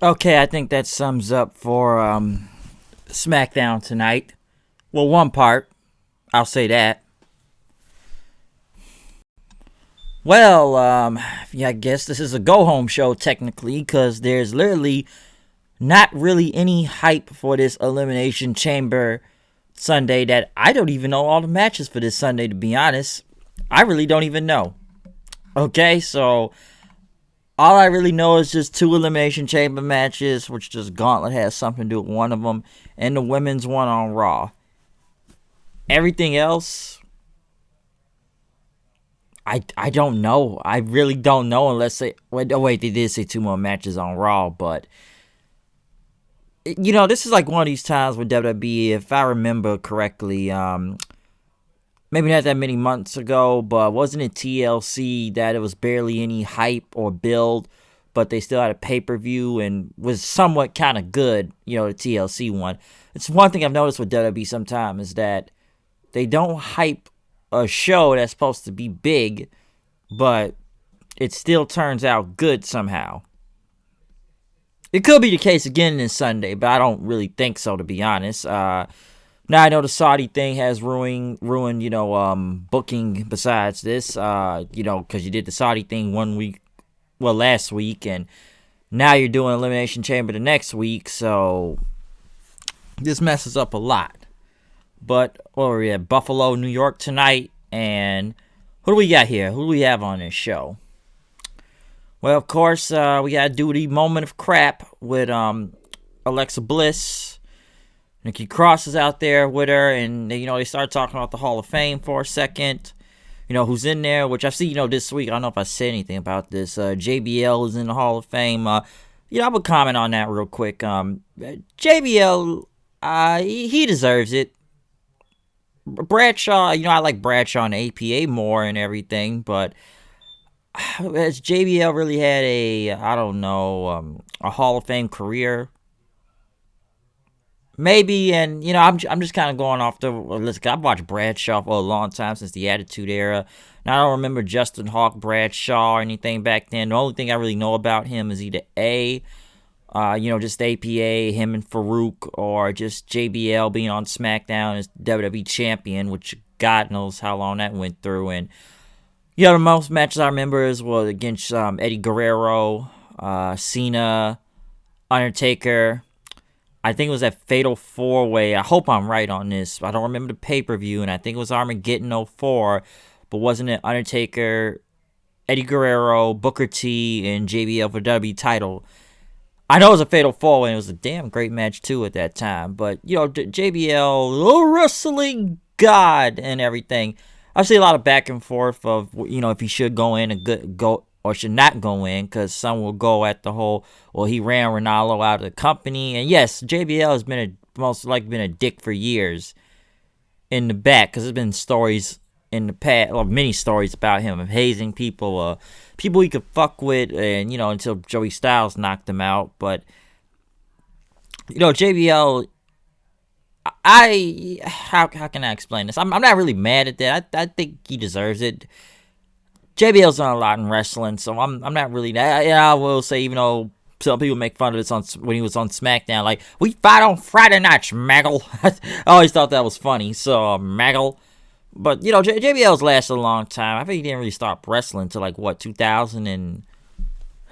Okay, I think that sums up for Smackdown tonight. Well, one part, I'll say that. Well, yeah, I guess this is a go home show technically because there's literally not really any hype for this Elimination Chamber Sunday that I don't even know all the matches for this Sunday, to be honest. I really don't even know. Okay, so all I really know is just two Elimination Chamber matches, which just Gauntlet has something to do with one of them, and the women's one on Raw. Everything else, I don't know. I really don't know unless they wait, they did say two more matches on Raw, but this is like one of these times with WWE, if I remember correctly, maybe not that many months ago, but wasn't it TLC that it was barely any hype or build, but they still had a pay-per-view and was somewhat kind of good, the TLC one. It's one thing I've noticed with WWE sometimes is that they don't hype a show that's supposed to be big, but it still turns out good somehow. It could be the case again this Sunday, but I don't really think so, to be honest. Now I know the Saudi thing has ruined booking besides this, because you did the Saudi thing last week, and now you're doing Elimination Chamber the next week, so this messes up a lot. But we at Buffalo, New York tonight, and who do we got here? Who do we have on this show? Well, of course, we got to do the moment of crap with Alexa Bliss. Nikki Cross is out there with her, and they start talking about the Hall of Fame for a second. Who's in there, which I see, this week. I don't know if I said anything about this. JBL is in the Hall of Fame. I would comment on that real quick. JBL, he deserves it. Bradshaw, I like Bradshaw and APA more and everything, but has JBL really had a Hall of Fame career? Maybe, and I'm just kind of going off the list. I've watched Bradshaw for a long time, since the Attitude Era. Now, I don't remember Justin Hawk Bradshaw or anything back then. The only thing I really know about him is either just APA, him and Farouk, or just JBL being on SmackDown as WWE Champion, which God knows how long that went through. And the most matches I remember is against Eddie Guerrero, Cena, Undertaker. I think it was that Fatal 4-Way. I hope I'm right on this. I don't remember the pay-per-view, and I think it was Armageddon 04, but wasn't it Undertaker, Eddie Guerrero, Booker T, and JBL for W title? I know it was a Fatal 4-Way, and it was a damn great match, too, at that time. But, JBL, wrestling god and everything. I see a lot of back and forth of, if he should go in and go or should not go in, because some will go at the whole, he ran Ronaldo out of the company. And yes, JBL has most likely been a dick for years in the back, because there's been stories in the past, many stories about him of hazing people, people he could fuck with, and, until Joey Styles knocked him out. But, JBL, how can I explain this? I'm not really mad at that. I think he deserves it. JBL's done a lot in wrestling, so I'm not really. I will say, even though some people make fun of this when he was on SmackDown, like, we fight on Friday nights, Maggle. I always thought that was funny. So Maggle, but JBL's lasted a long time. I think he didn't really start wrestling until 2000, and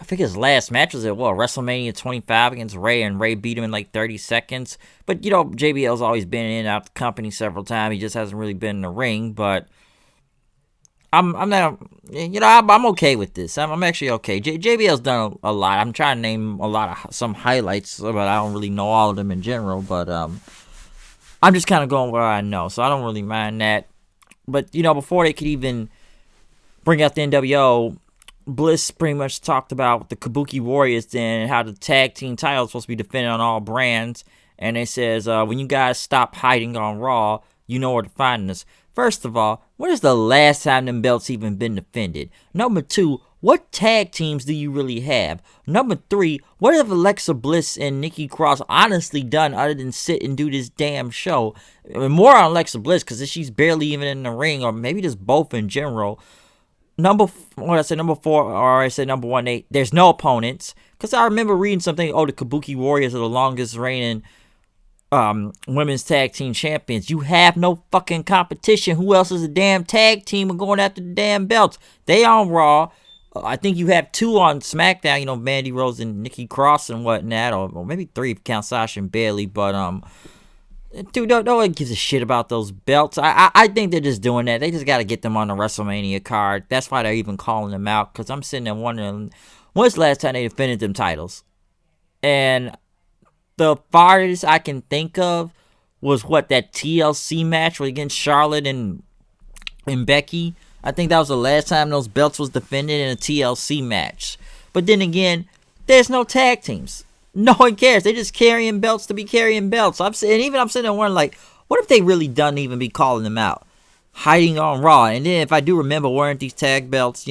I think his last match was at WrestleMania 25 against Ray, and Ray beat him in 30 seconds. But JBL's always been in and out the company several times. He just hasn't really been in the ring, but I'm not, I'm okay with this. I'm actually okay. JBL's done a lot. I'm trying to name some highlights, but I don't really know all of them in general. But I'm just kind of going where I know, so I don't really mind that. But before they could even bring out the NWO, Bliss pretty much talked about the Kabuki Warriors then, and how the tag team title is supposed to be defended on all brands. And it says, when you guys stop hiding on Raw, you know where to find us. First of all, when is the last time them belts even been defended? Number 2, what tag teams do you really have? Number 3, what have Alexa Bliss and Nikki Cross honestly done other than sit and do this damn show? I mean, more on Alexa Bliss, because she's barely even in the ring, or maybe just both in general. number 4, or I said number 1. There's no opponents, because I remember reading something. Oh, the Kabuki Warriors are the longest reigning women's tag team champions. You have no fucking competition. Who else is a damn tag team and going after the damn belts? They on Raw. I think you have 2 on SmackDown. You know, Mandy Rose and Nikki Cross and whatnot, or maybe 3 if you count Sasha and Bayley. But dude, no one gives a shit about those belts. I think they're just doing that. They just got to get them on the WrestleMania card. That's why they're even calling them out. Because I'm sitting there wondering, when's the last time they defended them titles? And the farthest I can think of was that TLC match against Charlotte and Becky. I think that was the last time those belts was defended in a TLC match. But then again, there's no tag teams. No one cares. They're just carrying belts to be carrying belts. I'm sitting there wondering, like, what if they really done even be calling them out? Hiding on Raw. And then if I do remember, weren't these tag belts,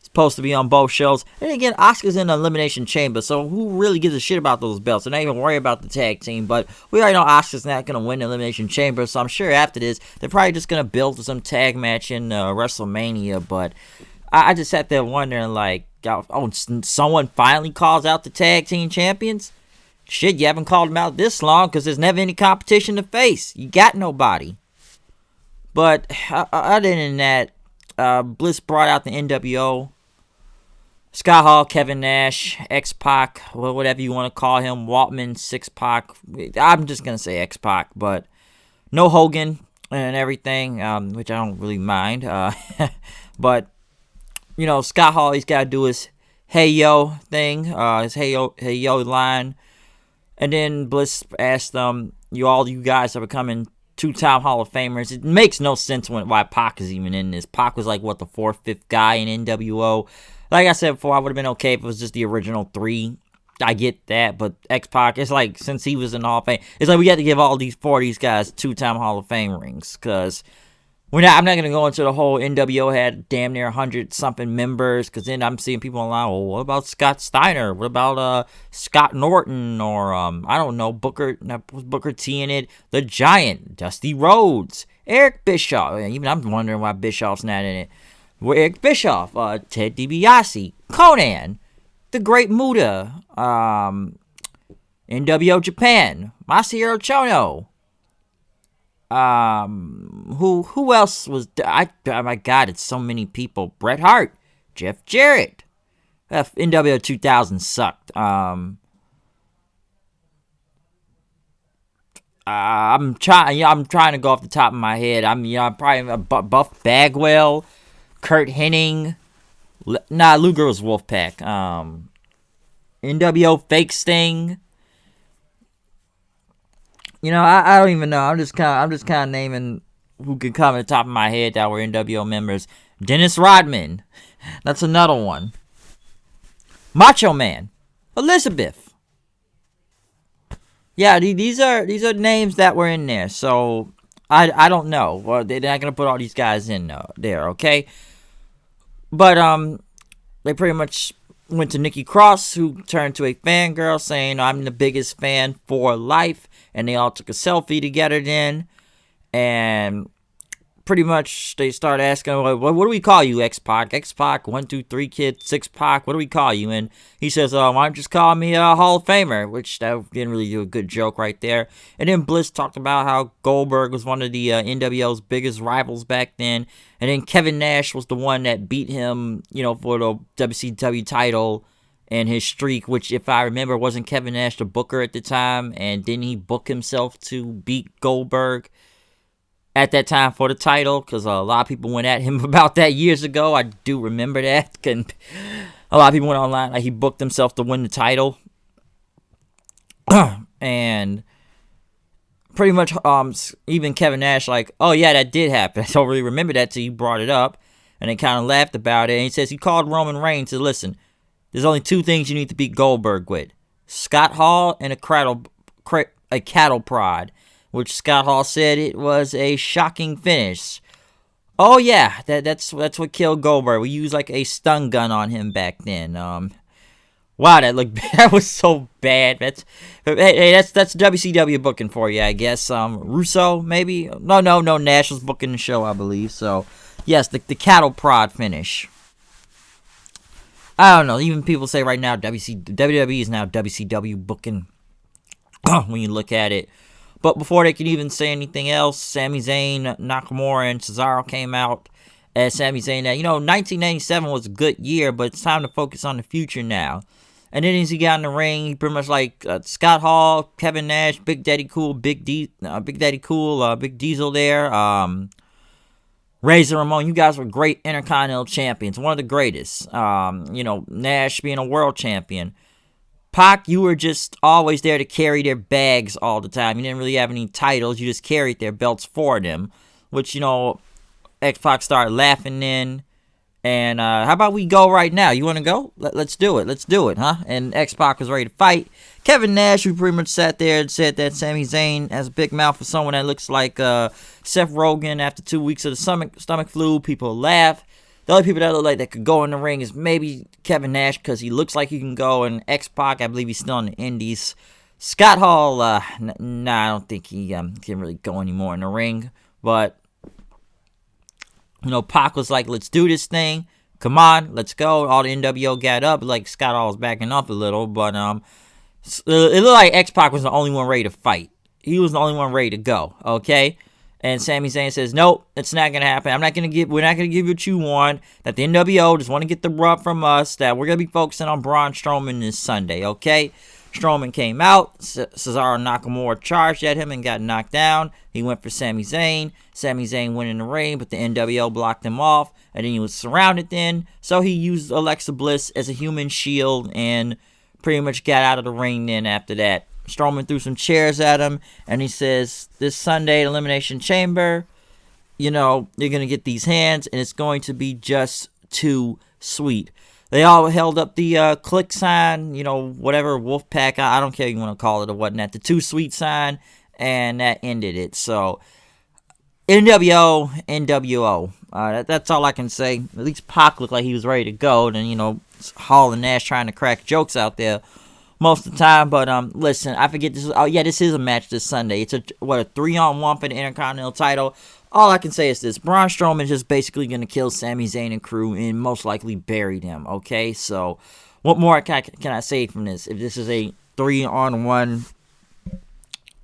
supposed to be on both shows? And again, Asuka's in the Elimination Chamber, so who really gives a shit about those belts? They're not even worried about the tag team, but we already know Asuka's not going to win the Elimination Chamber, so I'm sure after this, they're probably just going to build some tag match in WrestleMania. But I just sat there wondering, like, oh, someone finally calls out the tag team champions? Shit, you haven't called them out this long because there's never any competition to face. You got nobody. But other than that, Bliss brought out the NWO. Scott Hall, Kevin Nash, X-Pac, whatever you want to call him, Waltman, 6-Pac. I'm just going to say X-Pac, but no Hogan and everything, which I don't really mind. But, Scott Hall, he's got to do his hey yo thing, his hey yo line. And then Bliss asked them, you guys are becoming 2-time Hall of Famers. It makes no sense why Pac is even in this. Pac was like, the 4th, 5th guy in NWO. Like I said before, I would have been okay if it was just the original 3. I get that, but X-Pac, it's like, since he was in the Hall of Fame, it's like we got to give all these 4 of these guys 2-time Hall of Fame rings, because I'm not going to go into the whole NWO had damn near 100-something members, because then I'm seeing people online, well, what about Scott Steiner? What about Scott Norton? Or, I don't know, Booker T in it? The Giant, Dusty Rhodes, Eric Bischoff. Even I'm wondering why Bischoff's not in it. Eric Bischoff, Ted DiBiase, Conan, The Great Muta, NWO Japan, Masahiro Chono. Who else was? Oh my God, it's so many people. Bret Hart, Jeff Jarrett. NWO 2000 sucked. I'm trying to go off the top of my head. I'm probably Buff Bagwell. Kurt Hennig. Luger was Wolfpack. NWO Fake Sting. I don't even know. I'm just kind of naming who could come at the top of my head that were NWO members. Dennis Rodman. That's another one. Macho Man. Elizabeth. Yeah, these are names that were in there. So I don't know. Well, they're not gonna put all these guys in there, okay? But they pretty much went to Nikki Cross, who turned to a fangirl saying, I'm the biggest fan for life. And they all took a selfie together then. And pretty much they started asking, what do we call you, X-Pac? X-Pac, 1, 2, 3 kid, 6-Pac, what do we call you? And he says, why don't you just call me a Hall of Famer? Which that didn't really do a good joke right there. And then Bliss talked about how Goldberg was one of the NWO's biggest rivals back then. And then Kevin Nash was the one that beat him, for the WCW title and his streak, which, if I remember, wasn't Kevin Nash the booker at the time, and didn't he book himself to beat Goldberg at that time for the title? Because a lot of people went at him about that years ago. I do remember that. And a lot of people went online, like, he booked himself to win the title. And pretty much, even Kevin Nash, like, oh yeah, that did happen. I don't really remember that till you brought it up. And they kind of laughed about it. And he says he called Roman Reigns to listen. There's only 2 things you need to beat Goldberg with. Scott Hall and a cattle prod. Which Scott Hall said it was a shocking finish. Oh yeah, that's what killed Goldberg. We used like a stun gun on him back then. Wow, that was so bad. That's WCW booking for you, I guess. Russo, maybe? No, Nash was booking the show, I believe. So Yes, the cattle prod finish. I don't know. Even people say right now WWE is now WCW booking when you look at it. But before they could even say anything else, Sami Zayn, Nakamura, and Cesaro came out as Sami Zayn that, 1997 was a good year, but it's time to focus on the future now. And then as he got in the ring, he pretty much like Scott Hall, Kevin Nash, Big Daddy Cool, Big Diesel there, Razor Ramon. You guys were great Intercontinental champions, one of the greatest. Nash being a world champion. Pac, you were just always there to carry their bags all the time. You didn't really have any titles. You just carried their belts for them, which, X-Pac started laughing then. And how about we go right now? You want to go? Let's do it. Let's do it, huh? And X-Pac was ready to fight. Kevin Nash, who pretty much sat there and said that Sami Zayn has a big mouth for someone that looks like Seth Rogen after 2 weeks of the stomach flu. People laugh. The only people that look like that could go in the ring is maybe Kevin Nash because he looks like he can go. And X-Pac, I believe he's still in the Indies. Scott Hall, I don't think he can really go anymore in the ring. But, Pac was like, let's do this thing. Come on, let's go. All the NWO got up. Like, Scott Hall was backing up a little. But it looked like X-Pac was the only one ready to fight. He was the only one ready to go, okay? And Sami Zayn says, nope, it's not going to happen. We're not going to give you what you want. That the NWO just want to get the rub from us. That we're going to be focusing on Braun Strowman this Sunday, okay? Strowman came out. Cesaro Nakamura charged at him and got knocked down. He went for Sami Zayn. Sami Zayn went in the ring, but the NWO blocked him off. And then he was surrounded then. So he used Alexa Bliss as a human shield and pretty much got out of the ring then after that. Strowman threw some chairs at him, and he says, this Sunday, Elimination Chamber, you're going to get these hands, and it's going to be just too sweet. They all held up the click sign, whatever, Wolfpack, I don't care what you want to call it or whatnot, the too sweet sign, and that ended it. So, NWO. That's all I can say. At least Pac looked like he was ready to go, and, Hall and Nash trying to crack jokes out there most of the time. But listen, I forget this. This is a match this Sunday. It's a 3-on-1 for the Intercontinental title. All I can say is this: Braun Strowman is just basically going to kill Sami Zayn and crew and most likely bury them. Okay, so what more can I say from this? If this is a 3-on-1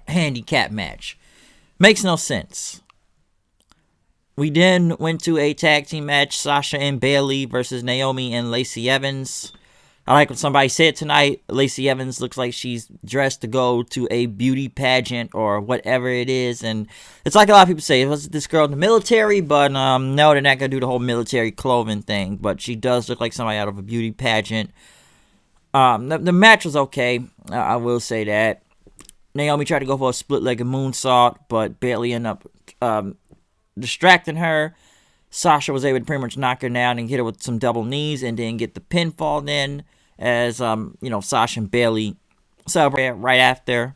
handicap match, makes no sense. We then went to a tag team match: Sasha and Bayley versus Naomi and Lacey Evans. I like what somebody said tonight. Lacey Evans looks like she's dressed to go to a beauty pageant or whatever it is. And it's like a lot of people say, was this girl in the military? But no, they're not going to do the whole military clothing thing. But she does look like somebody out of a beauty pageant. The match was okay. I will say that. Naomi tried to go for a split-legged moonsault, but Bayley ended up distracting her. Sasha was able to pretty much knock her down and hit her with some double knees and then get the pinfall then. As, Sasha and Bayley celebrated right after,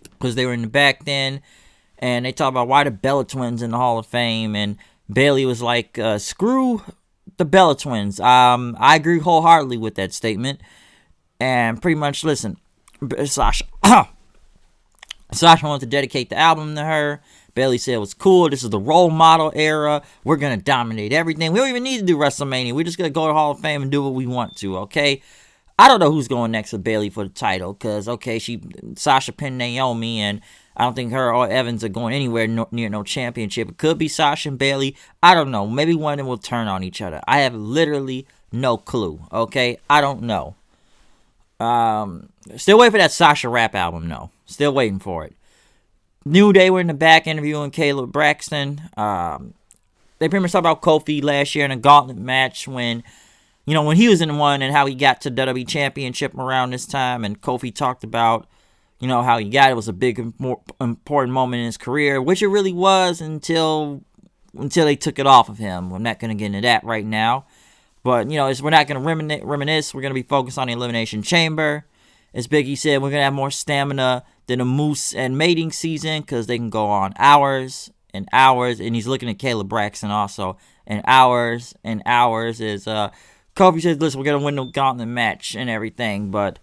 because they were in the back then, and they talked about why the Bella Twins in the Hall of Fame, and Bayley was like, screw the Bella Twins. I agree wholeheartedly with that statement, and pretty much, listen, Sasha wanted to dedicate the album to her. Bayley said it was cool. This is the role model era. We're going to dominate everything. We don't even need to do WrestleMania. We're just going to go to Hall of Fame and do what we want to, okay? I don't know who's going next for Bayley for the title because, okay, Sasha pinned Naomi, and I don't think her or Evans are going anywhere near no championship. It could be Sasha and Bayley. I don't know. Maybe one of them will turn on each other. I have literally no clue, okay? I don't know. Still waiting for that Sasha rap album, though. Still waiting for it. New Day were in the back interviewing Caleb Braxton. They pretty much talked about Kofi last year in a Gauntlet match when he was in the one and how he got to WWE Championship around this time. And Kofi talked about, how he got it. It was a big, important moment in his career, which it really was until they took it off of him. I'm not going to get into that right now. But, we're not going to reminisce. We're going to be focused on the Elimination Chamber. As Biggie said, we're going to have more stamina than a moose and mating season because they can go on hours and hours. And he's looking at Caleb Braxton also. And hours is, Kofi says, listen, we're going to win the Gauntlet match and everything. But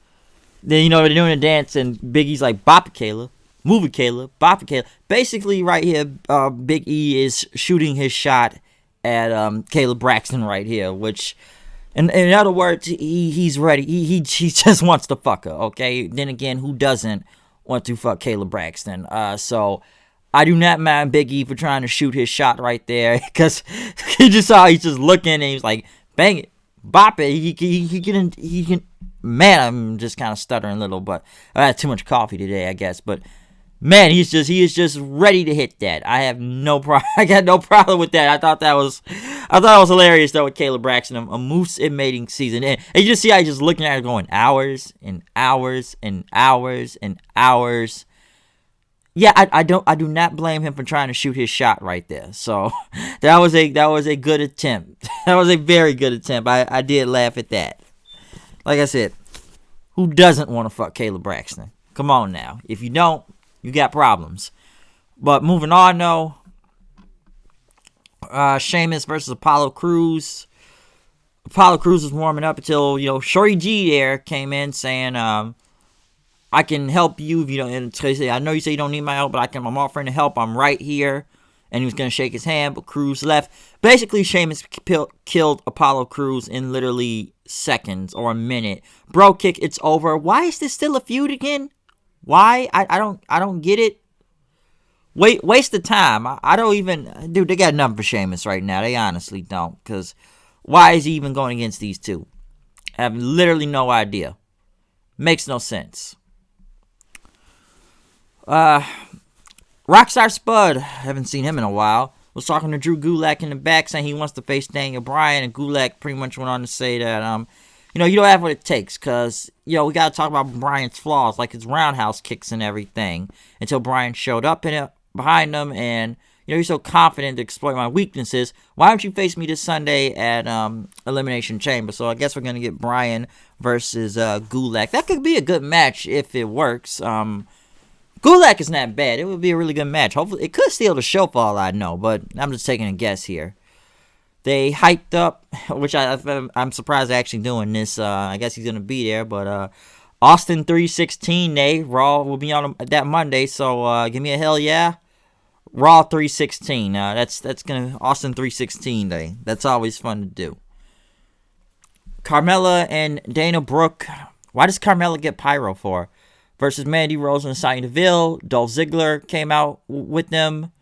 then, they're doing a dance and Biggie's like, bop it, Caleb. Move it, Caleb. Bop it, Caleb. Basically, right here, Big E is shooting his shot at Caleb Braxton right here, which, in other words, he's ready. He just wants to fuck her, okay? Then again, who doesn't want to fuck Caleb Braxton? So I do not mind Big E for trying to shoot his shot right there, because he just saw he's just looking and he's like, bang it, bop it. He can. Man, I'm just kind of stuttering a little, but I had too much coffee today, I guess. But man, he is just ready to hit that. I got no problem with that. I thought it was hilarious though with Caleb Braxton, a moose in mating season, and you just see how he's just looking at it, going hours and hours and hours and hours. Yeah, I do not blame him for trying to shoot his shot right there. So that was a good attempt. That was a very good attempt. I did laugh at that. Like I said, who doesn't want to fuck Caleb Braxton? Come on now. If you don't, you got problems. But moving on, though. Sheamus versus Apollo Crews. Apollo Crews was warming up until, Shorty G there came in saying, I can help you if you don't. And say, I know you say you don't need my help, but I'm offering to help. I'm right here. And he was going to shake his hand, but Crews left. Basically, Sheamus killed Apollo Crews in literally seconds or a minute. Bro kick, it's over. Why is this still a feud again? Why? I don't get it. Waste the time. I don't even... Dude, they got nothing for Sheamus right now. They honestly don't. Because why is he even going against these two? I have literally no idea. Makes no sense. Rockstar Spud, haven't seen him in a while, was talking to Drew Gulak in the back saying he wants to face Daniel Bryan, and Gulak pretty much went on to say that, you don't have what it takes, because, we got to talk about Bryan's flaws, like his roundhouse kicks and everything, until Bryan showed up behind him, and, you're so confident to exploit my weaknesses. Why don't you face me this Sunday at Elimination Chamber? So I guess we're going to get Bryan versus Gulak. That could be a good match if it works. Gulak is not bad. It would be a really good match. Hopefully, it could steal the show for all I know, but I'm just taking a guess here. They hyped up, which I'm surprised they're actually doing this. I guess he's going to be there, but Austin 316 Day, Raw will be on that Monday, so give me a hell yeah. Raw 316. That's going to Austin 316 Day. That's always fun to do. Carmella and Dana Brooke. Why does Carmella get pyro for? Versus Mandy Rose and Sonya Deville. Dolph Ziggler came out with them.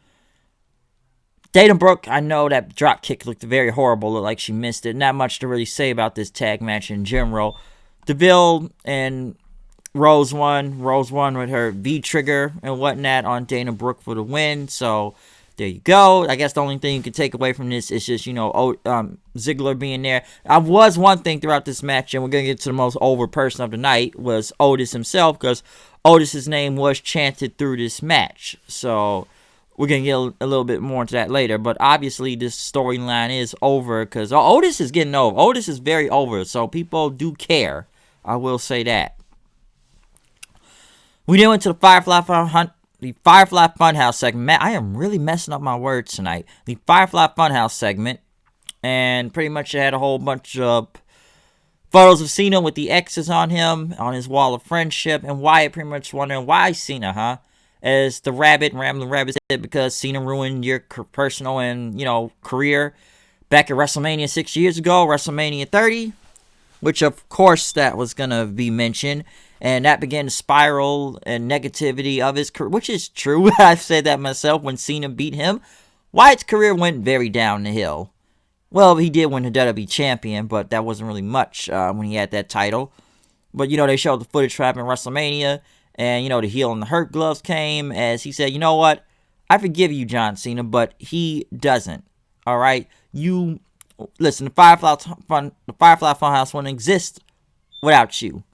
Dana Brooke, I know that drop kick looked very horrible. Looked like she missed it. Not much to really say about this tag match in general. Deville and Rose won. Rose won with her V-trigger and whatnot on Dana Brooke for the win. So there you go. I guess the only thing you can take away from this is just, Ziggler being there. I was one thing throughout this match, and we're going to get to the most over person of the night, was Otis himself, because Otis's name was chanted through this match. So we're going to get a little bit more into that later. But obviously this storyline is over, because Otis is getting over. Otis is very over, so people do care. I will say that. We then went to the Firefly Funhouse segment. I am really messing up my words tonight. The Firefly Funhouse segment. And pretty much had a whole bunch of photos of Cena with the X's on him, on his wall of friendship. And Wyatt pretty much wondering, why Cena, huh? As the Rambling Rabbit said, because Cena ruined your personal and, career back at WrestleMania 6 years ago, WrestleMania 30. Which, of course, that was going to be mentioned. And that began to spiral and negativity of his career, which is true. I've said that myself. When Cena beat him, Wyatt's career went very down the hill. Well, he did win the WWE Champion, but that wasn't really much when he had that title. But, they showed the footage from WrestleMania, and, the heel and the hurt gloves came, as he said, you know what? I forgive you, John Cena, but he doesn't. All right? Listen, the Firefly Funhouse wouldn't exist without you.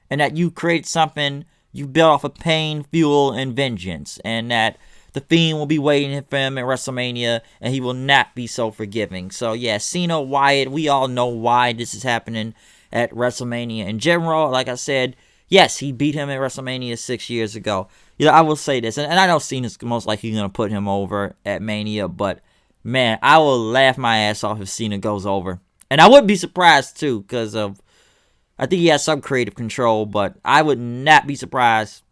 And that you created something you built off of pain, fuel, and vengeance. And that the Fiend will be waiting for him at WrestleMania, and he will not be so forgiving. So, yeah, Cena, Wyatt, we all know why this is happening at WrestleMania in general. Like I said, yes, he beat him at WrestleMania 6 years ago. I will say this, and I know Cena's most likely going to put him over at Mania, but, man, I will laugh my ass off if Cena goes over. And I wouldn't be surprised, too, because I think he has some creative control, but I would not be surprised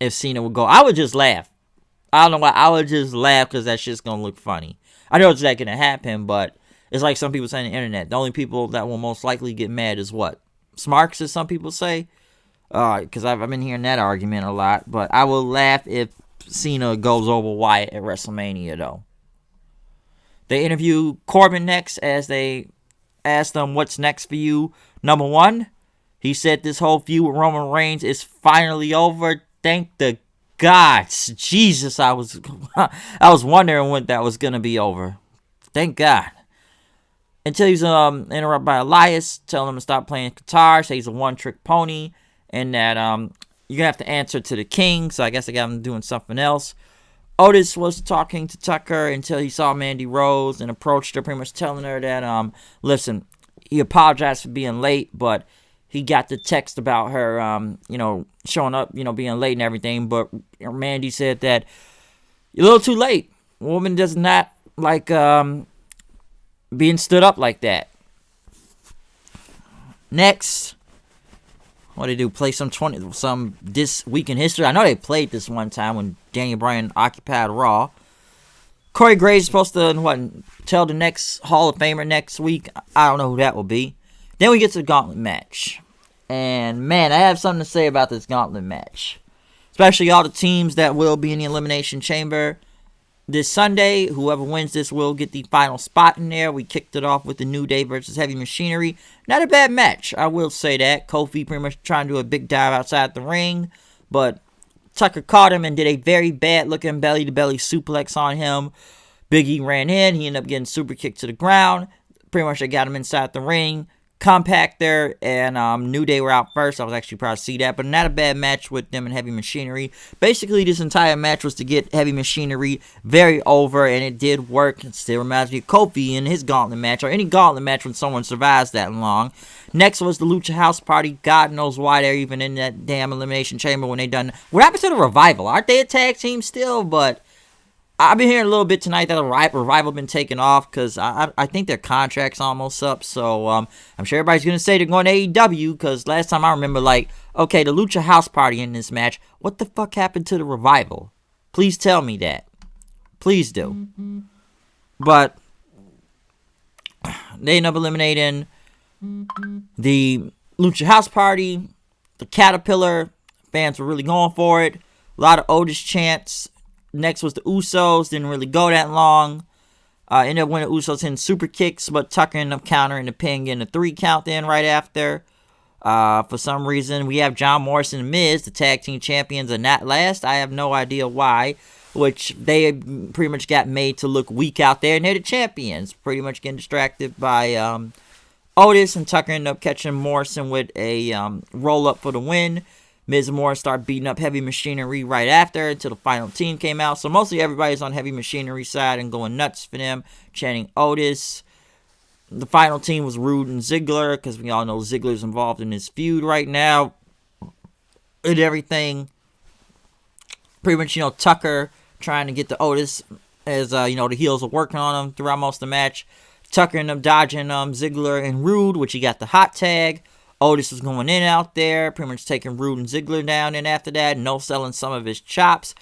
if Cena would go. I would just laugh. I don't know why. I would just laugh because that shit's going to look funny. I know it's not going to happen, but It's like some people say on the internet. The only people that will most likely get mad is what? Smarks, as some people say. Because I've been hearing that argument a lot. But I will laugh if Cena goes over Wyatt at WrestleMania, though. They interview Corbin next as they asked him, what's next for you? Number one, he said this whole feud with Roman Reigns is finally over. Thank the gods. Jesus, I was wondering when that was going to be over. Thank God. Until he's interrupted by Elias, telling him to stop playing guitar, say he's a one-trick pony, and that you're going to have to answer to the king, so I guess I got him doing something else. Otis was talking to Tucker until he saw Mandy Rose and approached her, pretty much telling her that, listen, he apologized for being late, but he got the text about her, showing up, being late and everything, but Mandy said that you're a little too late. A woman does not like being stood up like that. Next, what they do? Play some this week in history. I know they played this one time when Daniel Bryan occupied Raw. Corey Graves is supposed to tell the next Hall of Famer next week. I don't know who that will be. Then we get to the Gauntlet match, and man, I have something to say about this Gauntlet match, especially all the teams that will be in the Elimination Chamber this Sunday. Whoever wins this will get the final spot in there. We kicked it off with the New Day versus Heavy Machinery. Not a bad match, I will say that. Kofi pretty much trying to do a big dive outside the ring, but Tucker caught him and did a very bad looking belly-to-belly suplex on him. Big E ran in. He ended up getting super kicked to the ground. Pretty much they got him inside the ring. Compactor and New Day were out first. I was actually proud to see that, but not a bad match with them and Heavy Machinery. Basically, this entire match was to get Heavy Machinery very over, and it did work. It still reminds me of Kofi in his Gauntlet match, or any Gauntlet match when someone survives that long. Next was the Lucha House Party. God knows why they're even in that damn Elimination Chamber when they done. What happened to the Revival? Aren't they a tag team still? But I've been hearing a little bit tonight that the Revival been taken off because I think their contract's almost up. So I'm sure everybody's going to say they're going to AEW because last time I remember, okay, the Lucha House Party in this match, what the fuck happened to the Revival? Please tell me that. Please do. Mm-hmm. But they end up eliminating the Lucha House Party, the Caterpillar. Fans were really going for it. A lot of Otis chants. Next was the Usos. Didn't really go that long. Ended up winning the Usos hitting super kicks, but Tucker ended up countering the pin, getting a 3 count in right after. For some reason, we have John Morrison and Miz, the tag team champions, and not last. I have no idea why, which they pretty much got made to look weak out there, and they're the champions. Pretty much getting distracted by Otis, and Tucker ended up catching Morrison with a roll-up for the win. Miz and Morrison start beating up Heavy Machinery right after until the final team came out. So mostly everybody's on Heavy Machinery side and going nuts for them, chanting Otis. The final team was Rude and Ziggler because we all know Ziggler's involved in this feud right now and everything. Pretty much, Tucker trying to get the Otis as, the heels are working on him throughout most of the match. Tucker ended up dodging Ziggler and Rude, which he got the hot tag. Otis was going in out there, pretty much taking Rude and Ziggler down. And after that, no-selling some of his chops.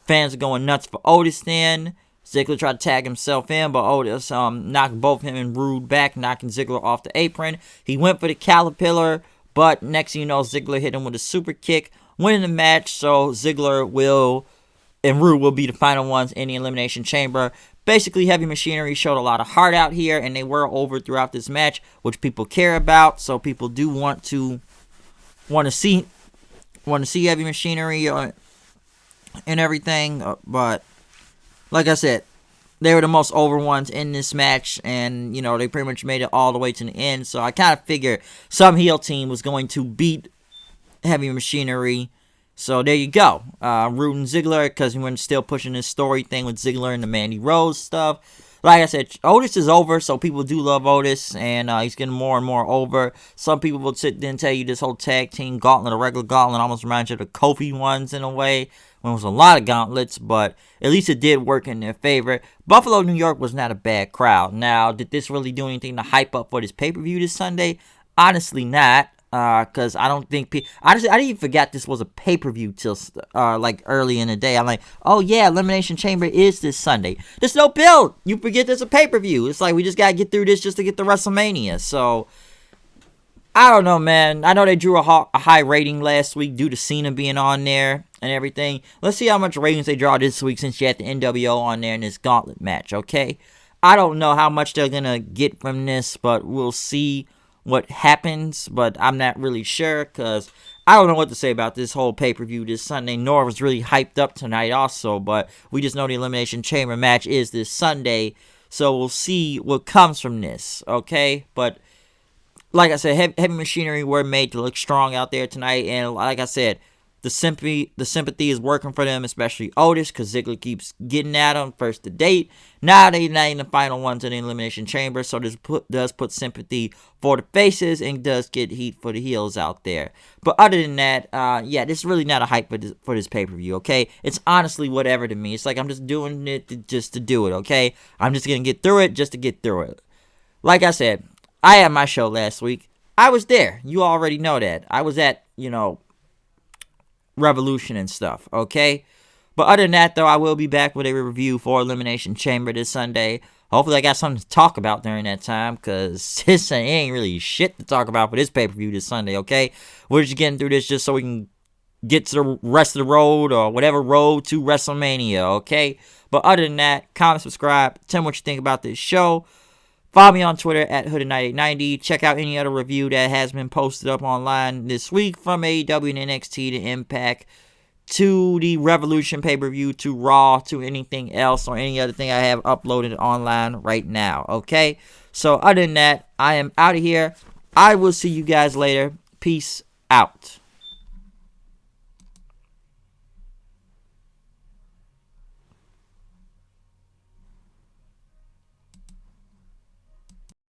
Fans are going nuts for Otis then. Ziggler tried to tag himself in, but Otis knocked both him and Rude back, knocking Ziggler off the apron. He went for the Caterpillar, but next thing you know, Ziggler hit him with a super kick, winning the match. So Ziggler and Rude will be the final ones in the Elimination Chamber. Basically, Heavy Machinery showed a lot of heart out here, and they were over throughout this match, which people care about. So people do want to see Heavy Machinery and everything. But like I said, they were the most over ones in this match, and they pretty much made it all the way to the end. So I kind of figured some heel team was going to beat Heavy Machinery. So there you go. Rude and Ziggler, because he was still pushing this story thing with Ziggler and the Mandy Rose stuff. Like I said, Otis is over, so people do love Otis, and he's getting more and more over. Some people will sit there and tell you this whole tag team gauntlet, a regular gauntlet, almost reminds you of the Kofi ones in a way, when it was a lot of gauntlets, but at least it did work in their favor. Buffalo, New York was not a bad crowd. Now, did this really do anything to hype up for this pay-per-view this Sunday? Honestly not. Cause I don't think I didn't even forget this was a pay-per-view till like early in the day. I'm like, oh yeah, Elimination Chamber is this Sunday. There's no build. You forget there's a pay-per-view. It's like we just gotta get through this just to get to WrestleMania. So I don't know, man. I know they drew a high rating last week due to Cena being on there and everything. Let's see how much ratings they draw this week since you had the NWO on there in this Gauntlet match. Okay, I don't know how much they're gonna get from this, but we'll see what happens, but I'm not really sure because I don't know what to say about this whole pay-per-view this Sunday. Nor was really hyped up tonight also, but we just know the Elimination Chamber match is this Sunday, so we'll see what comes from this, okay? But like I said, heavy machinery were made to look strong out there tonight, and like I said, the sympathy is working for them, especially Otis, because Ziggler keeps getting at him first to date. Now they're not in the final ones in the Elimination Chamber, so this does put sympathy for the faces and does get heat for the heels out there. But other than that, yeah, this is really not a hype for this pay-per-view, okay? It's honestly whatever to me. It's like I'm just doing it just to do it, okay? I'm just going to get through it just to get through it. Like I said, I had my show last week. I was there. You already know that. I was at, Revolution and stuff, okay? But other than that, though, I will be back with a review for Elimination Chamber this Sunday. Hopefully I got something to talk about during that time, because this ain't really shit to talk about for this pay-per-view this Sunday, okay? We're just getting through this just so we can get to the rest of the road, or whatever road to WrestleMania, okay? But other than that, comment, subscribe, tell me what you think about this show. Follow me on Twitter at Hooded9890. Check out any other review that has been posted up online this week, from AEW and NXT to Impact to the Revolution pay-per-view to Raw to anything else or any other thing I have uploaded online right now. Okay? So other than that, I am out of here. I will see you guys later. Peace out.